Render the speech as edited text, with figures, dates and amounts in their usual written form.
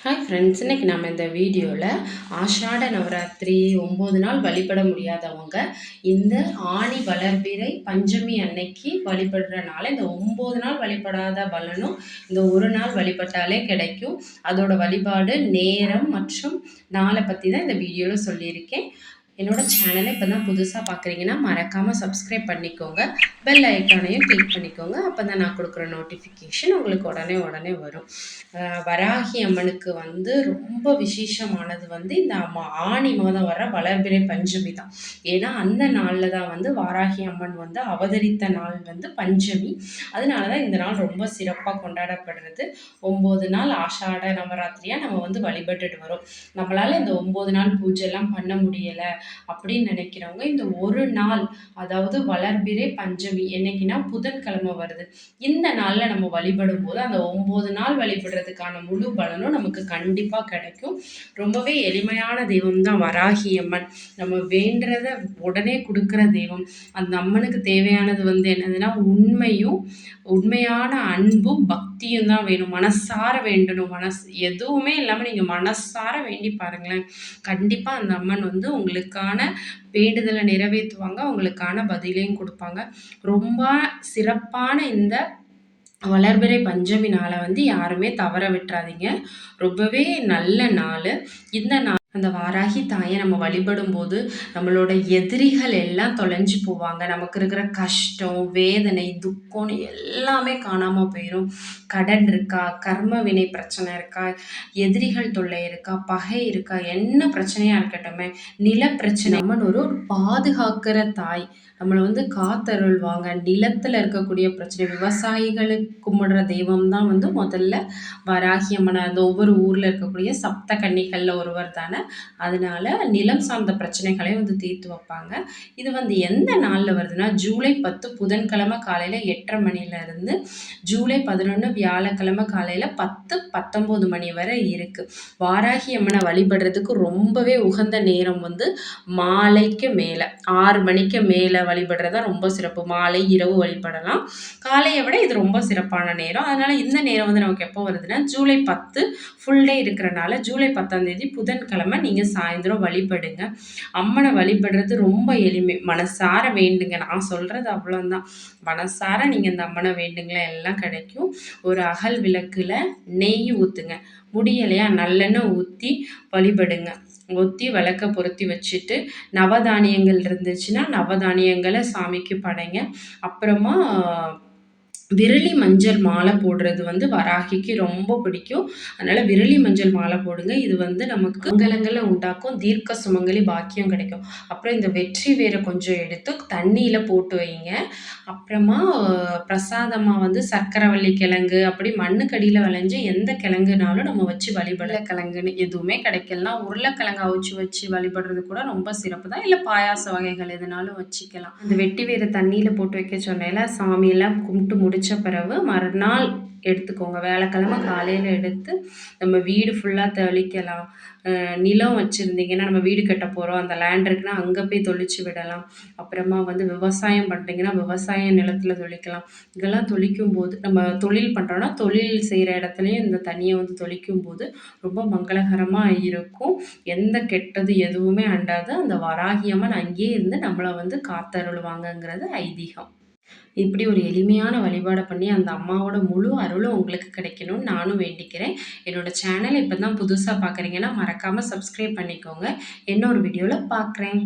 Hi friends, இன்றைக்கி நம்ம இந்த வீடியோவில் ஆஷாட நவராத்திரி 9 நாள் வழிபட முடியாதவங்க இந்த ஆணி வளர்பிறை பஞ்சமி அன்னைக்கு வழிபடுறனால இந்த 9 நாள் வழிபடாத பலனும் இந்த ஒரு நாள் வழிபட்டாலே கிடைக்கும். அதோட வழிபாடு நேரம் மற்றும் நாளை பற்றி தான் இந்த வீடியோவில் சொல்லியிருக்கேன். என்னோட சேனலை இப்போ தான் புதுசாக பார்க்குறீங்கன்னா மறக்காமல் சப்ஸ்கிரைப் பண்ணிக்கோங்க, பெல் ஐக்கானையும் கிளிக் பண்ணிக்கோங்க. அப்போ தான் நான் கொடுக்குற நோட்டிஃபிகேஷன் உங்களுக்கு உடனே வரும். வராகி அம்மனுக்கு ரொம்ப விசேஷமானது இந்த ஆணி மாதம் வர வளர்பிறை பஞ்சமி தான். ஏன்னா அந்த நாளில் தான் வாராகி அம்மன் அவதரித்த நாள் பஞ்சமி. அதனால தான் இந்த நாள் ரொம்ப சிறப்பாக கொண்டாடப்படுறது. 9 நாள் ஆஷாட நவராத்திரியாக நம்ம வழிபட்டுட்டு வரோம். நம்மளால் இந்த 9 நாள் பூஜைலாம் பண்ண முடியலை அப்படின்னு நினைக்கிறவங்க இந்த ஒரு நாள், அதாவது வளர்பிறை பஞ்சமி என்னைக்குன்னா புதன்கிழமை வருது, இந்த நாளில் நம்ம வழிபடும் போது அந்த 9 நாள் வழிபடுறதுக்கான முழு பலனும் நமக்கு கண்டிப்பாக கிடைக்கும். ரொம்பவே எளிமையான தெய்வம் தான் வராகி அம்மன். நம்ம வேண்டுறத உடனே கொடுக்குற தெய்வம். அந்த அம்மனுக்கு தேவையானது என்னதுன்னா உண்மையான அன்பும் பக்தியும் தான் வேணும். மனசார வேண்டணும். எதுவுமே இல்லாமல் நீங்கள் மனசார வேண்டி பாருங்களேன், கண்டிப்பாக அந்த அம்மன் உங்களுக்கான வேண்டுதலை நிறைவேற்றுவாங்க, உங்களுக்கான பதிலையும் கொடுப்பாங்க. ரொம்ப சிறப்பான இந்த வளர்பிறை பஞ்சமி நாளை யாருமே தவற விட்டுறாதீங்க. ரொம்பவே நல்ல நாள் இந்த நாள். அந்த வாராகி தாயை நம்ம வழிபடும் போது நம்மளோட எதிரிகள் எல்லாம் தொலைஞ்சு போவாங்க. நமக்கு இருக்கிற கஷ்டம், வேதனை, துக்கம் எல்லாமே காணாமல் போயிடும். கடன் இருக்கா, கர்ம வினை பிரச்சனை இருக்கா, எதிரிகள் தொல்லை இருக்கா, பகை இருக்கா, என்ன பிரச்சனையாக இருக்கட்டுமே, நில பிரச்சனை, அம்மன் ஒரு பாதுகாக்கிற தாய். நம்மளை காத்தருள்வாங்க. நிலத்தில் இருக்கக்கூடிய பிரச்சனை, விவசாயிகளுக்கு கும்பிடுற தெய்வம் தான் முதல்ல வராகி அம்மன். அந்த ஒவ்வொரு ஊரில் இருக்கக்கூடிய சப்த கன்னிகளில் ஒருவர் தானே. அதனால நிலம் சார்ந்த பிரச்சனைகளையும் தீர்த்து வைப்பாங்க. இது எந்த நாளில் வருதுன்னா ஜூலை 10 புதன்கிழமை காலையில் 8:30 மணிலேருந்து ஜூலை 11 வியாழக்கிழமை காலையில் 10-19 மணி வரை இருக்குது. வாராகி அம்மனை வழிபடுறதுக்கு ரொம்பவே உகந்த நேரம் மாலைக்கு மேலே 6 மணிக்கு மேலே வழிபடுறதா ரொம்ப சிறப்பு. மாலை இரவு வழிபடலாம். காலையை விட இது ரொம்ப சிறப்பான நேரம். அதனால இந்த நேரம் நமக்கு எப்போ வருதுன்னா ஜூலை 10 ஃபுல் டே இருக்கிறனால ஜூலை 10ஆம் தேதி புதன்கிழமை நீங்கள் சாயந்தரம் வழிபடுங்க. அம்மனை வழிபடுறது ரொம்ப எளிமை. மனசார வேண்டுங்க. நான் சொல்றது அவ்வளோதான். மனசார நீங்கள் இந்த அம்மனை வேண்டுங்களேன், எல்லாம் கிடைக்கும். ஒரு அகல் விளக்குல நெய் ஊற்றுங்க. முடியலையா நல்லெண்ணெய் ஊற்றி வழிபடுங்க. ஊற்றி விளக்க பொருத்தி வச்சுட்டு நவதானியங்கள் இருந்துச்சுன்னா நவதானியங்களை சாமிக்கு படைங்க. அப்புறமா விரலி மஞ்சள் மாலை போடுறது வராகிக்கு ரொம்ப பிடிக்கும். அதனால விரலி மஞ்சள் மாலை போடுங்க. இது நமக்கு மங்களங்களை உண்டாக்கும், தீர்க்க சுமங்கலி பாக்கியம் கிடைக்கும். அப்புறம் இந்த வெற்றி வேரை கொஞ்சம் எடுத்து தண்ணியில் போட்டு வைங்க. அப்புறமா பிரசாதமாக சர்க்கரைவள்ளி கிழங்கு, அப்படி மண்ணுக்கடியில் விளைஞ்ச எந்த கிழங்குனாலும் நம்ம வச்சு வழிபட. கிழங்குன்னு எதுவுமே கிடைக்கலாம், உருளைக்கிழங்கு அவிச்சு வச்சு வழிபடுறது கூட ரொம்ப சிறப்பு தான். இல்லை பாயாச வகைகள் எதுனாலும் வச்சுக்கலாம். அந்த வெட்டி வேரை தண்ணியில் போட்டு வைக்க சொன்னேன்ல, சாமியெல்லாம் கும்பிட்டு முடிச்ச பிறகு மறுநாள் எடுத்துக்கோங்க. வியாழக்கிழமை காலையில் எடுத்து நம்ம வீடு ஃபுல்லாக தெளிக்கலாம். நிலம் வச்சுருந்தீங்கன்னா, நம்ம வீடு கட்ட போகிறோம், அந்த லேண்ட் இருக்குன்னா அங்கே போய் தொளிச்சு விடலாம். அப்புறமா விவசாயம் பண்ணுறீங்கன்னா விவசாய நிலத்தில் தொளிக்கலாம். இதெல்லாம் தொளிக்கும் போது, நம்ம தொழில் பண்ணுறோன்னா தொழில் செய்கிற இடத்துலையும் இந்த தண்ணியை தொளிக்கும் போது ரொம்ப மங்களகரமாக இருக்கும். எந்த கெட்டது எதுவுமே அண்டாது. அந்த வராகி அம்மன் அங்கேயே இருந்து நம்மளை காத்தருள்வாங்கங்கிறது ஐதீகம். இப்படி ஒரு எளிமையான வழிபாடை பண்ணி அந்த அம்மாவோட முழு அருளும் உங்களுக்கு கிடைக்கணும்னு நானும் வேண்டிக்கிறேன். என்னோட சேனலை இப்போ தான் புதுசாக பார்க்குறீங்கன்னா மறக்காமல் சப்ஸ்கிரைப் பண்ணிக்கோங்க. இன்னொரு வீடியோவில் பார்க்குறேன்.